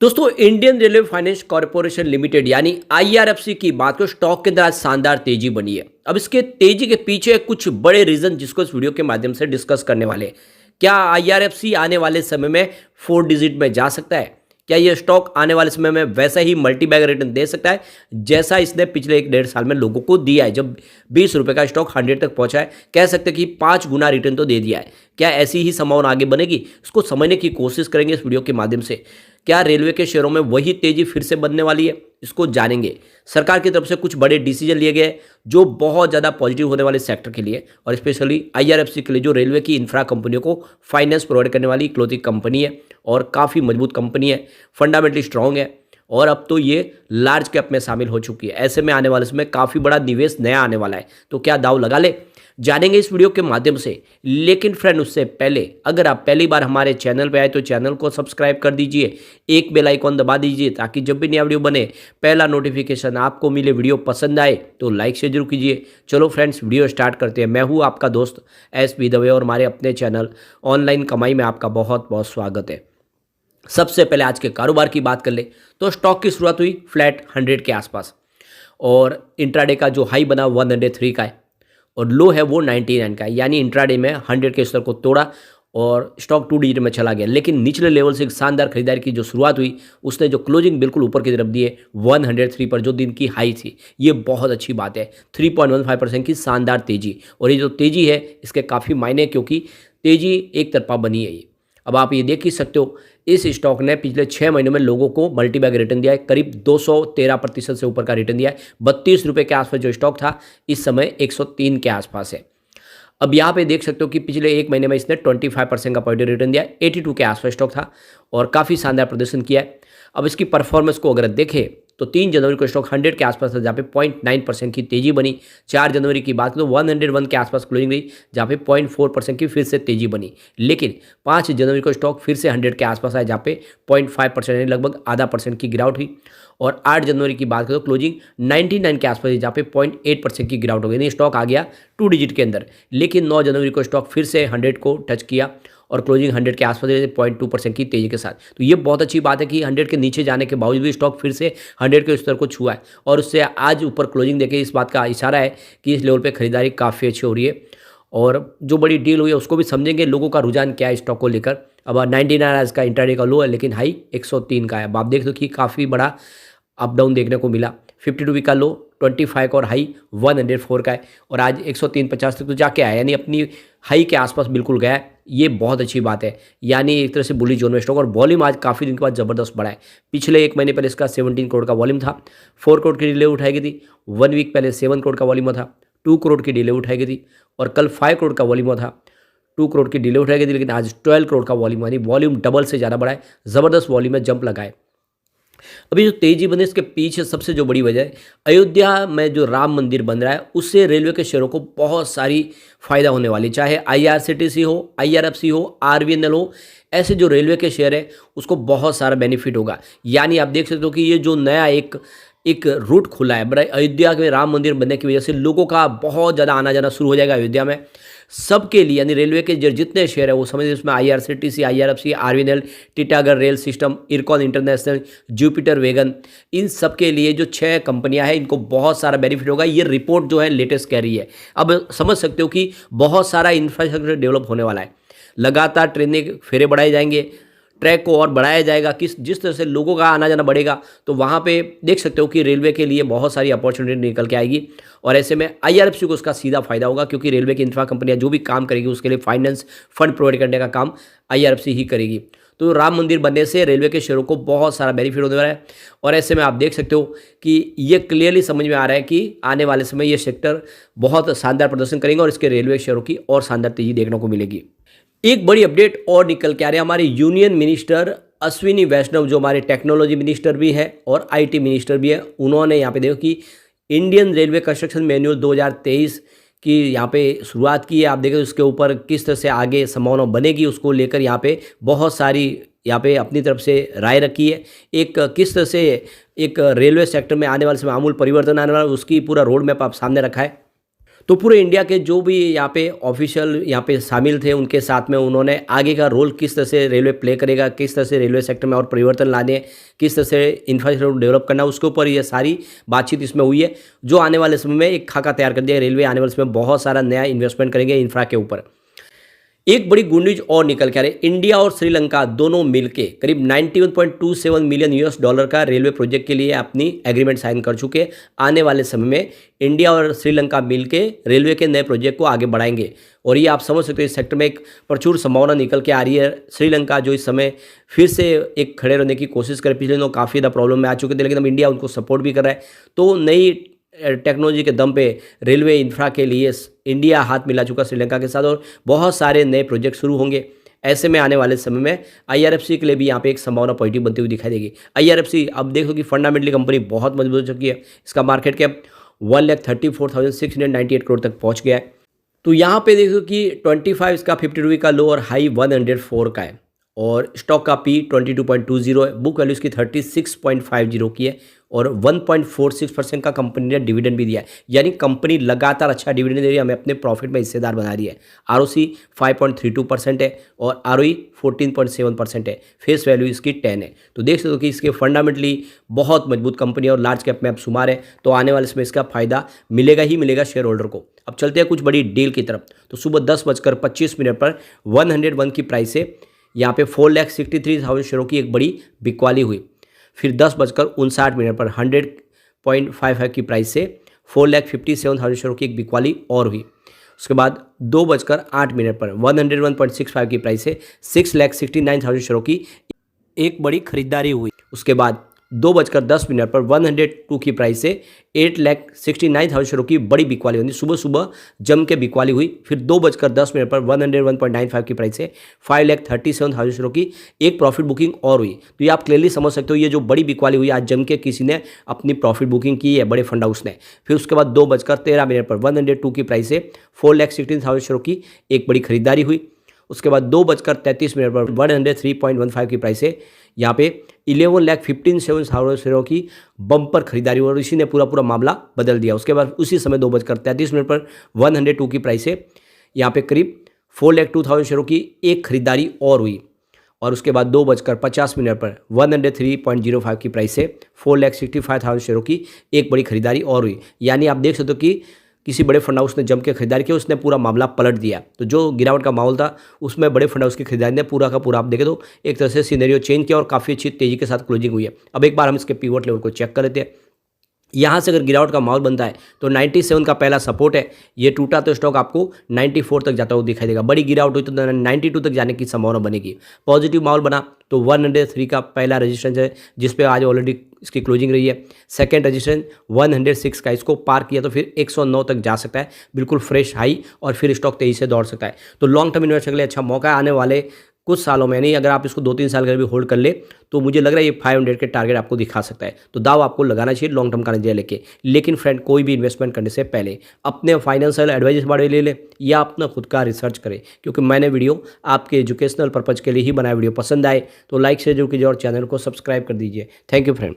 दोस्तों Indian railway finance corporation limited यानी IRFC की बात करो, स्टॉक के अंदर आज शानदार तेजी बनी है। अब इसके तेजी के पीछे कुछ बड़े रीजन जिसको इस वीडियो के माध्यम से डिस्कस करने वाले हैं। क्या आईआरएफसी आने वाले समय में 4 डिजिट में जा सकता है? क्या ये स्टॉक आने वाले समय में वैसा ही मल्टी बैग रिटर्न दे सकता है जैसा इसने पिछले 1 डेढ़ साल में लोगों को दिया है? जब 20 रुपये का स्टॉक 100 तक पहुंचा है, कह सकते हैं कि 5 गुना रिटर्न तो दे दिया है। क्या ऐसी ही संभावना आगे बनेगी? इसको समझने की कोशिश करेंगे इस वीडियो के माध्यम से। क्या रेलवे के शेयरों में वही तेजी फिर से बनने वाली है? इसको जानेंगे। सरकार की तरफ से कुछ बड़े डिसीजन लिए गए जो बहुत ज़्यादा पॉजिटिव होने वाले सेक्टर के लिए और स्पेशली आईआरएफसी के लिए, जो रेलवे की इंफ्रा कंपनियों को फाइनेंस प्रोवाइड करने वाली इकलौती कंपनी है और काफ़ी मजबूत कंपनी है, फंडामेंटली स्ट्रांग है और अब तो ये लार्ज कैप में शामिल हो चुकी है। ऐसे में आने वाले समय काफ़ी बड़ा निवेश नया आने वाला है, तो क्या दाव लगा ले? जानेंगे इस वीडियो के माध्यम से। लेकिन फ्रेंड, उससे पहले अगर आप पहली बार हमारे चैनल पे आए तो चैनल को सब्सक्राइब कर दीजिए, एक बेल आइकॉन दबा दीजिए ताकि जब भी नया वीडियो बने पहला नोटिफिकेशन आपको मिले। वीडियो पसंद आए तो लाइक शेयर जरूर कीजिए। चलो फ्रेंड्स, वीडियो स्टार्ट करते हैं। मैं हूँ आपका दोस्त SP दवे और हमारे अपने चैनल ऑनलाइन कमाई में आपका बहुत बहुत स्वागत है। सबसे पहले आज के कारोबार की बात कर ले तो स्टॉक की शुरुआत हुई फ्लैट 100 के आसपास और इंट्राडे का जो हाई बना 103 का है और लो है वो 99 का है। यानी इंट्राडे में 100 के स्तर को तोड़ा और स्टॉक 2 डिजिट में चला गया। लेकिन निचले लेवल से एक शानदार खरीदारी की जो शुरुआत हुई, उसने जो क्लोजिंग बिल्कुल ऊपर की तरफ दी है 103 पर, जो दिन की हाई थी। ये बहुत अच्छी बात है। 3.15% की शानदार तेजी, और ये जो तेजी है इसके काफ़ी मायने, क्योंकि तेजी एक तरफा बनी है ये। अब आप ये देख ही सकते हो, इस स्टॉक ने पिछले 6 महीनों में लोगों को मल्टी बैग रिटर्न दिया है। करीब 213% से ऊपर का रिटर्न दिया है। 32 रुपये के आसपास जो स्टॉक था, इस समय 103 के आसपास है। अब यहाँ पे देख सकते हो कि पिछले 1 महीने में इसने 25% का पॉजिटिव रिटर्न दिया है। 82 के आसपास स्टॉक था और काफ़ी शानदार प्रदर्शन किया है। अब इसकी परफॉर्मेंस को अगर देखें तो 3 जनवरी को स्टॉक 100 के आसपास था, जहाँ पे 0.9% की तेजी बनी। 4 जनवरी की बात करें तो 101 के आसपास क्लोजिंग रही, जहाँ पे 0.4% की फिर से तेजी बनी। लेकिन 5 जनवरी को स्टॉक फिर से 100 के आसपास आया, जहाँ पे 0.5% यानी लगभग आधा % की गिरावट हुई। और 8 जनवरी की बात करें तो क्लोजिंग 99 के आसपास, जहाँ पे 0.8% की गिरावट हो गई। यानी स्टॉक आ गया 2 डिजिट के अंदर। लेकिन 9 जनवरी को स्टॉक फिर से 100 को टच किया और क्लोजिंग 100 के आसपास 0.2% की तेजी के साथ। तो ये बहुत अच्छी बात है कि 100 के नीचे जाने के बावजूद भी स्टॉक फिर से 100 के स्तर को छुआ है और उससे आज ऊपर क्लोजिंग देके इस बात का इशारा है कि इस लेवल पे खरीदारी काफ़ी अच्छी हो रही है। और जो बड़ी डील हुई है उसको भी समझेंगे, लोगों का रुझान क्या है स्टॉक को लेकर। अब 99 आज का इंट्राडे का लो है, लेकिन हाई 103 का है। अब आप देख दो कि काफ़ी बड़ा अप डाउन देखने को मिला। 52 वीक का लो 25 का और हाई 104 का है और आज 103.50 तक तो जाके आया, यानी अपनी हाई के आसपास बिल्कुल गया है। ये बहुत अच्छी बात है, यानी एक तरह से बुली जोन में स्टॉक। और वॉल्यूम आज काफ़ी दिन के बाद ज़बरदस्त बढ़ा है। पिछले 1 महीने पहले इसका 17 करोड़ का वॉल्यूम था। 4 करोड़ की डीले उठाई गई थी। 1 वीक पहले 7 करोड़ का वॉल्यूम था। 2 करोड़ की डीले उठाई गई थी और कल 5 करोड़ का वॉल्यूम था। 2 करोड़ की डीले उठाई गई थी, लेकिन आज 12 करोड़ का वॉल्यूम, यानी वॉल्यूम डबल से ज़्यादा बढ़ा है। ज़बरदस्त वॉल्यूम में जंप लगा है। अभी जो तेजी बनी इसके पीछे सबसे जो बड़ी वजह है, अयोध्या में जो राम मंदिर बन रहा है उससे रेलवे के शेयरों को बहुत सारी फायदा होने वाली। चाहे IRCTC हो, IRFC हो, RVNL हो, ऐसे जो रेलवे के शेयर है उसको बहुत सारा बेनिफिट होगा। यानी आप देख सकते हो कि ये जो नया एक रूट खुला है बड़ा, अयोध्या में राम मंदिर बनने की वजह से लोगों का बहुत ज़्यादा आना जाना शुरू हो जाएगा अयोध्या में सबके लिए। यानी रेलवे के जितने शेयर है वो समझिए, इसमें IRCTC, IRFC, RVNL, Titagarh rail system, Ircon international, Jupiter wagon, इन सब के लिए जो 6 कंपनियां हैं इनको बहुत सारा बेनिफिट होगा। ये रिपोर्ट जो है लेटेस्ट कह रही है। अब समझ सकते हो कि बहुत सारा इंफ्रास्ट्रक्चर डेवलप होने वाला है। लगातार ट्रेनें फेरे बढ़ाए जाएंगे, ट्रैक को और बढ़ाया जाएगा। जिस तरह से लोगों का आना जाना बढ़ेगा तो वहाँ पे देख सकते हो कि रेलवे के लिए बहुत सारी अपॉर्चुनिटी निकल के आएगी। और ऐसे में IRFC को उसका सीधा फायदा होगा, क्योंकि रेलवे की इंफ्रा कंपनियां जो भी काम करेगी उसके लिए फाइनेंस फंड प्रोवाइड करने का काम IRFC ही करेगी। तो राम मंदिर बनने से रेलवे के शेयरों को बहुत सारा बेनिफिट होने वाला है। और ऐसे में आप देख सकते हो कि ये क्लियरली समझ में आ रहा है कि आने वाले समय ये सेक्टर बहुत शानदार प्रदर्शन करेंगे और इसके रेलवे शेयरों की और शानदार तेजी देखने को मिलेगी। एक बड़ी अपडेट और निकल के आ रही है। हमारे यूनियन मिनिस्टर अश्विनी वैष्णव, जो हमारे टेक्नोलॉजी मिनिस्टर भी है और IT मिनिस्टर भी है, उन्होंने यहाँ पे देखो कि इंडियन रेलवे कंस्ट्रक्शन मैनुअल 2023 की यहाँ पे शुरुआत की है। आप देखें उसके ऊपर किस तरह से आगे संभावना बनेगी, उसको लेकर यहाँ पे बहुत सारी यहाँ पे अपनी तरफ से राय रखी है। एक किस तरह से एक रेलवे सेक्टर में आने वाले समय आमूल परिवर्तन आने वाला, उसकी पूरा रोड मैप आप सामने रखा है। तो पूरे इंडिया के जो भी यहाँ पे ऑफिशियल यहाँ पे शामिल थे, उनके साथ में उन्होंने आगे का रोल किस तरह से रेलवे प्ले करेगा, किस तरह से रेलवे सेक्टर में और परिवर्तन लाने, किस तरह से इंफ्रास्ट्रक्चर डेवलप करना, उसके ऊपर ये सारी बातचीत इसमें हुई है, जो आने वाले समय में एक खाका तैयार कर दिया है। रेलवे आने वाले समय में बहुत सारा नया इन्वेस्टमेंट करेंगे इंफ्रा के ऊपर। एक बड़ी गुड न्यूज और निकल के आ रही है, इंडिया और श्रीलंका दोनों मिलके करीब 91.27 मिलियन US डॉलर का रेलवे प्रोजेक्ट के लिए अपनी एग्रीमेंट साइन कर चुके हैं। आने वाले समय में इंडिया और श्रीलंका मिलके रेलवे के नए प्रोजेक्ट को आगे बढ़ाएंगे और ये आप समझ सकते हो इस सेक्टर में एक प्रचुर संभावना निकल के आ रही है। श्रीलंका जो इस समय फिर से एक खड़े रहने की कोशिश करे, पिछले दिनों काफ़ी ज़्यादा प्रॉब्लम में आ चुके थे, लेकिन अब इंडिया उनको सपोर्ट भी कर रहा है। तो नई टेक्नोलॉजी के दम पे रेलवे इंफ्रा के लिए इंडिया हाथ मिला चुका श्रीलंका के साथ और बहुत सारे नए प्रोजेक्ट शुरू होंगे। ऐसे में आने वाले समय में IRFC के लिए भी यहाँ पे एक संभावना पॉजिटिव बनती हुई दिखाई देगी। IRFC अब देखो कि फंडामेंटली कंपनी बहुत मजबूत हो चुकी है, इसका मार्केट कैप 1,34,698 करोड़ तक पहुँच गया है। तो यहाँ पे देखो कि 25 इसका 50 रुपये का लो और हाई 104 का है और स्टॉक का P 22.20 है, बुक वैल्यू इसकी 36.50 की है और 1.46% का कंपनी ने डिविडेंड भी दिया है। यानी कंपनी लगातार अच्छा डिविडेंड दे रही है, हमें अपने प्रॉफिट में हिस्सेदार बना रही है। ROC 5.32% है और ROE 14.7% है। फेस वैल्यू इसकी 10 है। तो देख सकते हो कि इसके फंडामेंटली बहुत मजबूत कंपनी और लार्ज कैप में अब शुमार है, तो आने वाले समय इसका फायदा मिलेगा ही मिलेगा शेयर होल्डर को। अब चलते हैं कुछ बड़ी डील की तरफ। तो सुबह 10:25 पर 101 की प्राइस से यहाँ पे 4,63,000 शेयरों की एक बड़ी बिकवाली हुई। फिर 10:59 पर 100.55 की प्राइस से 4,57,000 शेयरों की एक बिकवाली और हुई। उसके बाद 2:08 पर 101.65 की प्राइस से 6,69,000 शेयरों की एक बड़ी खरीदारी हुई। उसके बाद 2:10 पर 102 की प्राइस से 8,69,000 शेयरों की बड़ी बिकवाली हुई। सुबह सुबह जम के बिकवाली हुई। फिर 2:10 पर 101.95 की प्राइस से 5,37,000 शेयरों की एक प्रॉफिट बुकिंग और हुई। तो ये आप क्लियरली समझ सकते हो, ये जो बड़ी बिकवाली हुई आज जम के किसी ने अपनी प्रॉफिट बुकिंग की है, बड़े फंड हाउस ने। फिर उसके बाद 2:13 पर 102 की प्राइस से 4,16,000 शेयरों की एक बड़ी खरीदारी हुई। उसके बाद 2:33 पर 103.15 की प्राइस से यहाँ पे 11,15,700 शेयरों की बम्पर खरीदारी और इसी ने पूरा मामला बदल दिया। उसके बाद उसी समय 2:33 पर 102 की प्राइस से यहाँ पे करीब 4,02,000 शेयरों की एक खरीदारी और हुई और उसके बाद 2:50 पर 103.05 की प्राइस से 4,65,000 शेयरों की एक बड़ी खरीदारी और हुई। यानी आप देख सकते हो कि किसी बड़े फंड हाउस ने जम के खरीदारी की, उसने पूरा मामला पलट दिया। तो जो गिरावट का माहौल था उसमें बड़े फंड हाउस की खरीदारी ने पूरा का पूरा आप देखें तो एक तरह से सिनेरियो चेंज किया और काफ़ी अच्छी तेजी के साथ क्लोजिंग हुई है। अब एक बार हम इसके पिवट लेवल को चेक कर लेते हैं। यहाँ से अगर गिरावट का माहौल बनता है तो 97 का पहला सपोर्ट है, ये टूटा तो स्टॉक आपको 94 तक जाता हुआ दिखाई देगा। बड़ी गिरावट हुई तो 92 तक जाने की संभावना बनेगी। पॉजिटिव माहौल बना तो 103 का पहला रजिस्टेंस है जिस पे आज ऑलरेडी इसकी क्लोजिंग रही है। सेकंड रजिस्टेंस 106 का, इसको पार किया तो फिर 109 तक जा सकता है, बिल्कुल फ्रेश हाई, और फिर स्टॉक तेजी से दौड़ सकता है। तो लॉन्ग टर्म इन्वेस्टर के लिए अच्छा मौका है आने वाले कुछ सालों में। नहीं, अगर आप इसको 2-3 साल अगर भी होल्ड कर ले तो मुझे लग रहा है ये 500 के टारगेट आपको दिखा सकता है। तो दाव आपको लगाना चाहिए लॉन्ग टर्म का नजरिया लेके। लेकिन फ्रेंड, कोई भी इन्वेस्टमेंट करने से पहले अपने फाइनेंशियल एडवाइजर बारे ले ले या अपना खुद का रिसर्च करें, क्योंकि मैंने वीडियो आपके एजुकेशनल पर्पज के लिए ही बनाया। वीडियो पसंद आए तो लाइक शेयर जरूर कीजिए और चैनल को सब्सक्राइब कर दीजिए। Thank you friend.